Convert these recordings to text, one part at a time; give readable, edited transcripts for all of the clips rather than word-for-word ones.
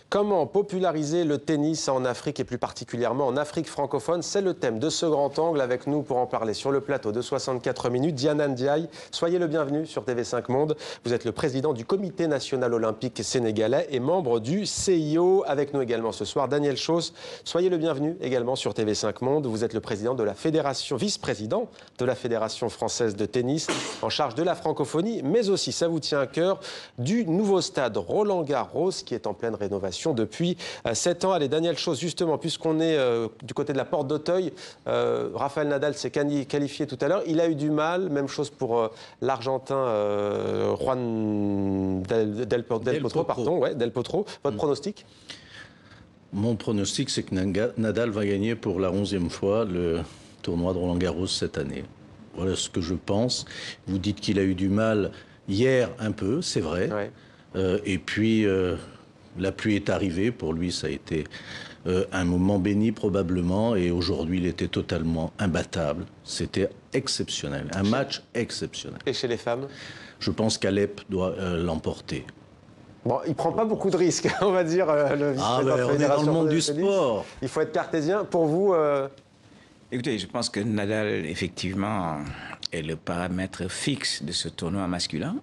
Comment populariser le tennis en Afrique et plus particulièrement en Afrique francophone? C'est le thème de ce grand angle. Avec nous pour en parler sur le plateau de 64 minutes, Diana Ndiaye. Soyez le bienvenu sur TV5 Monde. Vous êtes le président du Comité national olympique sénégalais et membre du CIO. Avec nous également ce soir, Daniel Chos. Soyez le bienvenu également sur TV5 Monde. Vous êtes le président de la fédération, vice-président de la Fédération française de tennis, en charge de la francophonie, mais aussi, ça vous tient à cœur, du nouveau stade Roland-Garros qui est en pleine rénovation depuis 7 ans. Allez, Daniel Chos, justement, puisqu'on est du côté de la porte d'Auteuil, Rafael Nadal s'est qualifié tout à l'heure. Il a eu du mal, même chose pour l'Argentin Juan Del Potro. Del Potro. Votre pronostic? Mon pronostic, c'est que Nadal va gagner pour la 11e fois le tournoi de Roland-Garros cette année. Voilà ce que je pense. Vous dites qu'il a eu du mal hier un peu, c'est vrai. Ouais. Et puis... la pluie est arrivée, pour lui ça a été un moment béni probablement, et aujourd'hui il était totalement imbattable. C'était exceptionnel, un match exceptionnel. Et chez les femmes? Je pense qu'Alep doit l'emporter. Bon, il ne prend pas beaucoup de risques, on va dire, le vice-président de la on est dans le monde du sport. Il faut être cartésien. Pour vous Écoutez, je pense que Nadal, effectivement, est le paramètre fixe de ce tournoi masculin.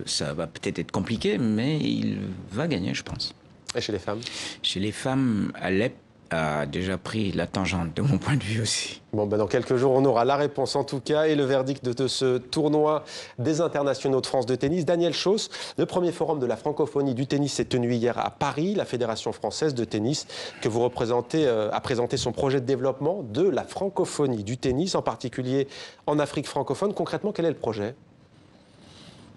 Ça va peut-être être compliqué, mais il va gagner, je pense. Et chez les femmes? Chez les femmes, Alep a déjà pris la tangente, de mon point de vue aussi. Bon, ben dans quelques jours, on aura la réponse en tout cas et le verdict de ce tournoi des internationaux de France de tennis. Daniel Chos, le premier forum de la francophonie du tennis s'est tenu hier à Paris. La Fédération française de tennis que vous représentez a présenté son projet de développement de la francophonie du tennis, en particulier en Afrique francophone. Concrètement, quel est le projet ?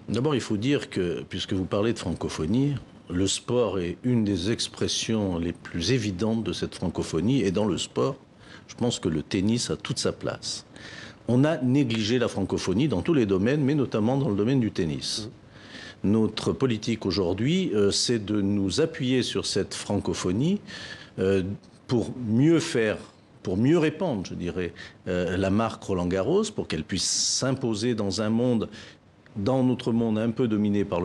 D'abord, il faut dire que, puisque vous parlez de francophonie, le sport est une des expressions les plus évidentes de cette francophonie. Et dans le sport, je pense que le tennis a toute sa place. On a négligé la francophonie dans tous les domaines, mais notamment dans le domaine du tennis. Notre politique aujourd'hui, c'est de nous appuyer sur cette francophonie pour mieux faire, pour mieux répandre, je dirais, la marque Roland-Garros, pour qu'elle puisse s'imposer dans notre monde un peu dominé par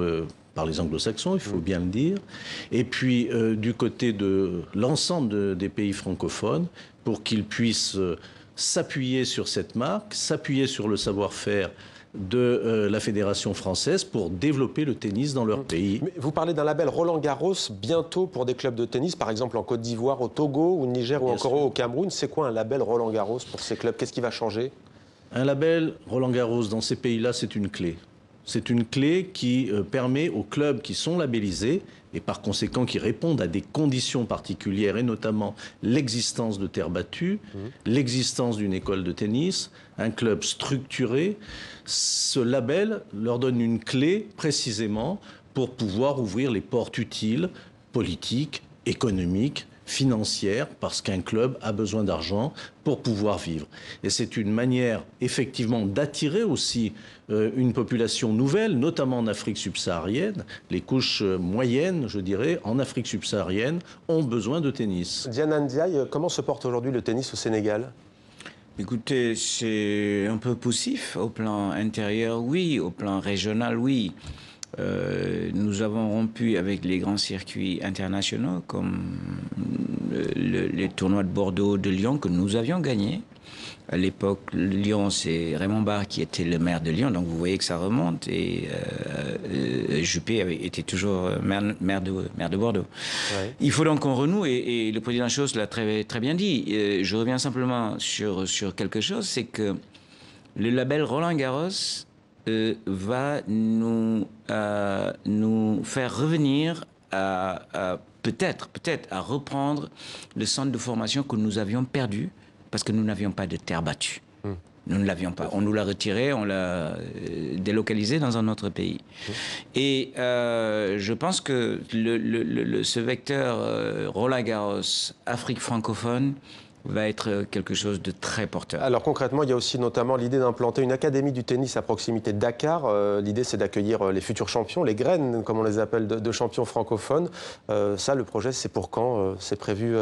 les anglo-saxons, il faut bien le dire, et puis du côté de l'ensemble des pays francophones, pour qu'ils puissent s'appuyer sur cette marque, s'appuyer sur le savoir-faire de la Fédération française pour développer le tennis dans leur pays. Mais vous parlez d'un label Roland-Garros bientôt pour des clubs de tennis, par exemple en Côte d'Ivoire, au Togo, au Niger ou encore au Cameroun. C'est quoi un label Roland-Garros pour ces clubs? Qu'est-ce qui va changer? Un label Roland-Garros dans ces pays-là, c'est une clé. C'est une clé qui permet aux clubs qui sont labellisés et par conséquent qui répondent à des conditions particulières et notamment l'existence de terre battue, l'existence d'une école de tennis, un club structuré. Ce label leur donne une clé précisément pour pouvoir ouvrir les portes utiles, politiques, économiques, financière, parce qu'un club a besoin d'argent pour pouvoir vivre. Et c'est une manière, effectivement, d'attirer aussi une population nouvelle, notamment en Afrique subsaharienne. Les couches moyennes, je dirais, en Afrique subsaharienne, ont besoin de tennis. Diana Ndiaye, comment se porte aujourd'hui le tennis au Sénégal ? Écoutez, c'est un peu poussif. Au plan intérieur, oui. Au plan régional, oui. Nous avons rompu avec les grands circuits internationaux comme les tournois de Bordeaux, de Lyon que nous avions gagnés. À l'époque, Lyon, c'est Raymond Barre qui était le maire de Lyon, donc vous voyez que ça remonte. Et Juppé était toujours maire de Bordeaux. Ouais. Il faut donc qu'on renoue, et le président Chos l'a très bien dit. Je reviens simplement sur quelque chose, c'est que le label Roland-Garros va nous faire revenir peut-être à reprendre le centre de formation que nous avions perdu parce que nous n'avions pas de terre battue. Nous ne l'avions pas. On nous l'a retiré, on l'a délocalisé dans un autre pays. Et je pense que ce vecteur Roland-Garros, Afrique francophone, va être quelque chose de très porteur. Alors concrètement, il y a aussi notamment l'idée d'implanter une académie du tennis à proximité de Dakar. L'idée, c'est d'accueillir les futurs champions, les graines, comme on les appelle, de champions francophones. Ça, le projet, c'est pour quand? C'est prévu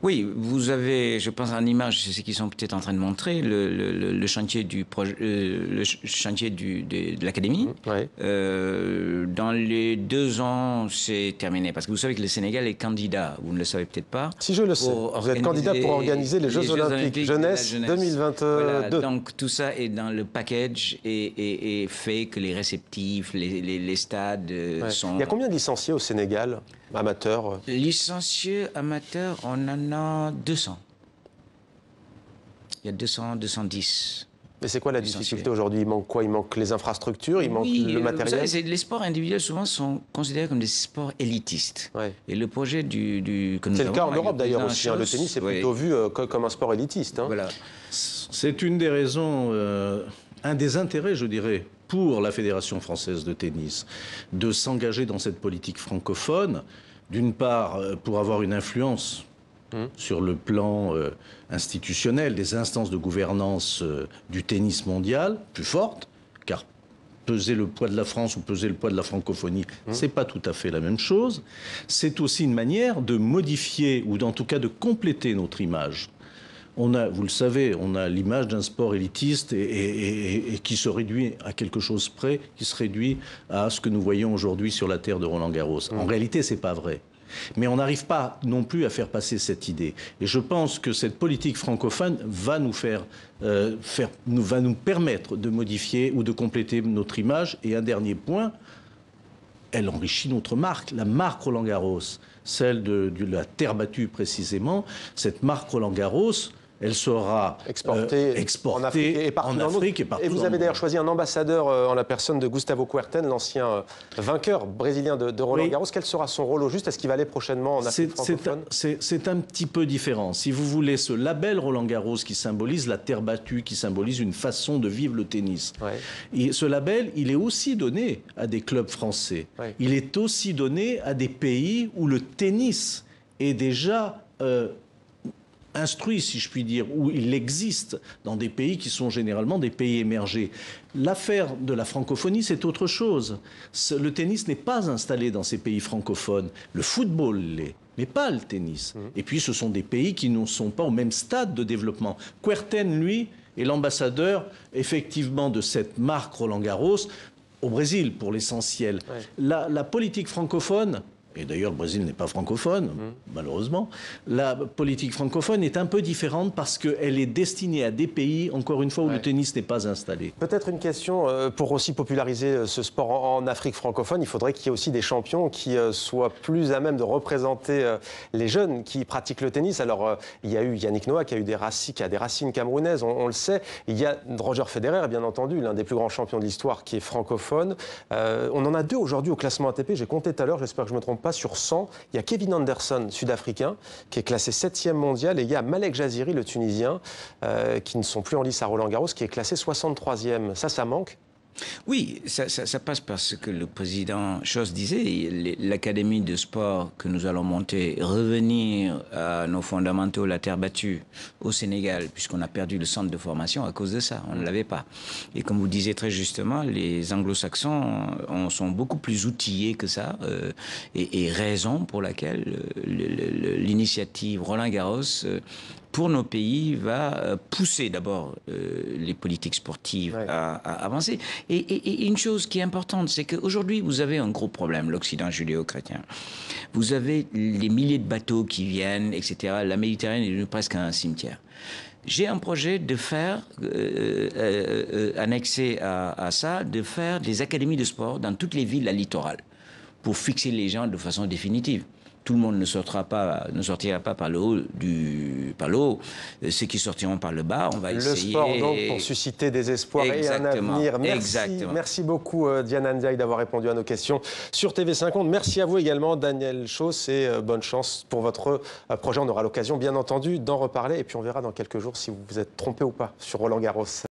Oui, vous avez, je pense, en image, c'est ce qu'ils sont peut-être en train de montrer, le chantier du projet, le chantier de l'académie. Ouais. Dans les 2 ans, c'est terminé. Parce que vous savez que le Sénégal est candidat, vous ne le savez peut-être pas. Si je le sais, vous êtes candidat pour organiser les Jeux Olympiques jeunesse 2022. Voilà, donc tout ça est dans le package et fait que les réceptifs, les stades sont... Il y a combien de licenciés au Sénégal, amateurs? Licenciés amateurs, on en a 200. Il y a 200, 210. Mais c'est quoi la difficulté aujourd'hui? Il manque quoi? Il manque les infrastructures, il manque le matériel? Vous savez, les sports individuels souvent sont considérés comme des sports élitistes. Ouais. Et le projet que nous avons... C'est le cas en Europe d'ailleurs aussi. Le tennis est plutôt vu comme un sport élitiste. Voilà. C'est une des raisons, un des intérêts, je dirais, pour la Fédération française de tennis, de s'engager dans cette politique francophone, d'une part pour avoir une influence sur le plan institutionnel des instances de gouvernance du tennis mondial plus fortes, car peser le poids de la France ou peser le poids de la francophonie, c'est pas tout à fait la même chose. C'est aussi une manière de modifier ou en tout cas de compléter notre image. On a, vous le savez, on a l'image d'un sport élitiste et qui se réduit à quelque chose près, qui se réduit à ce que nous voyons aujourd'hui sur la terre de Roland-Garros. En réalité, c'est pas vrai. Mais on n'arrive pas non plus à faire passer cette idée. Et je pense que cette politique francophone va nous va nous permettre de modifier ou de compléter notre image. Et un dernier point, elle enrichit notre marque, la marque Roland-Garros, celle de la terre battue précisément. Cette marque Roland-Garros, elle sera exportée en Afrique et partout dans le monde. Et vous avez d'ailleurs choisi un ambassadeur en la personne de Gustavo Kuerten, l'ancien vainqueur brésilien de Roland-Garros. Quel sera son rôle au juste? Est-ce qu'il va aller prochainement en Afrique francophone? C'est un petit peu différent. Si vous voulez, ce label Roland-Garros qui symbolise la terre battue, qui symbolise une façon de vivre le tennis, et ce label, il est aussi donné à des clubs français. Il est aussi donné à des pays où le tennis est déjà... instruit, si je puis dire, où il existe dans des pays qui sont généralement des pays émergés. L'affaire de la francophonie, c'est autre chose. Le tennis n'est pas installé dans ces pays francophones. Le football l'est, mais pas le tennis. Et puis, ce sont des pays qui ne sont pas au même stade de développement. Kuerten, lui, est l'ambassadeur, effectivement, de cette marque Roland-Garros au Brésil, pour l'essentiel. La politique francophone... Et d'ailleurs, le Brésil n'est pas francophone, malheureusement. La politique francophone est un peu différente parce qu'elle est destinée à des pays, encore une fois, où le tennis n'est pas installé. Peut-être une question, pour aussi populariser ce sport en Afrique francophone, il faudrait qu'il y ait aussi des champions qui soient plus à même de représenter les jeunes qui pratiquent le tennis. Alors, il y a eu Yannick Noah qui a des racines camerounaises, on le sait. Il y a Roger Federer, bien entendu, l'un des plus grands champions de l'histoire qui est francophone. On en a 2 aujourd'hui au classement ATP, j'ai compté tout à l'heure, j'espère que je ne me trompe pas. Sur 100, il y a Kevin Anderson, sud-africain, qui est classé 7e mondial, et il y a Malek Jaziri, le Tunisien, qui ne sont plus en lice à Roland-Garros, qui est classé 63e. Ça manque? Oui, ça passe par ce que le président Schoss disait, l'académie de sport que nous allons monter, revenir à nos fondamentaux, la terre battue au Sénégal, puisqu'on a perdu le centre de formation à cause de ça, on ne l'avait pas. Et comme vous disiez très justement, les anglo-saxons sont beaucoup plus outillés que ça, et raison pour laquelle l'initiative Roland-Garros pour nos pays va pousser d'abord les politiques sportives à avancer. Et une chose qui est importante, c'est qu'aujourd'hui, vous avez un gros problème, l'Occident judéo-chrétien. Vous avez les milliers de bateaux qui viennent, etc. La Méditerranée est devenue presque un cimetière. J'ai un projet de faire, annexé à ça, de faire des académies de sport dans toutes les villes à littoral pour fixer les gens de façon définitive. Tout le monde ne sortira pas par le haut, ceux qui sortiront par le bas, on va essayer... Le sport, donc, pour susciter des espoirs et un avenir. Merci beaucoup, Diana Ndiaye, d'avoir répondu à nos questions sur TV5 Monde. Merci à vous également, Daniel Schoss, et bonne chance pour votre projet. On aura l'occasion, bien entendu, d'en reparler. Et puis, on verra dans quelques jours si vous vous êtes trompé ou pas sur Roland-Garros.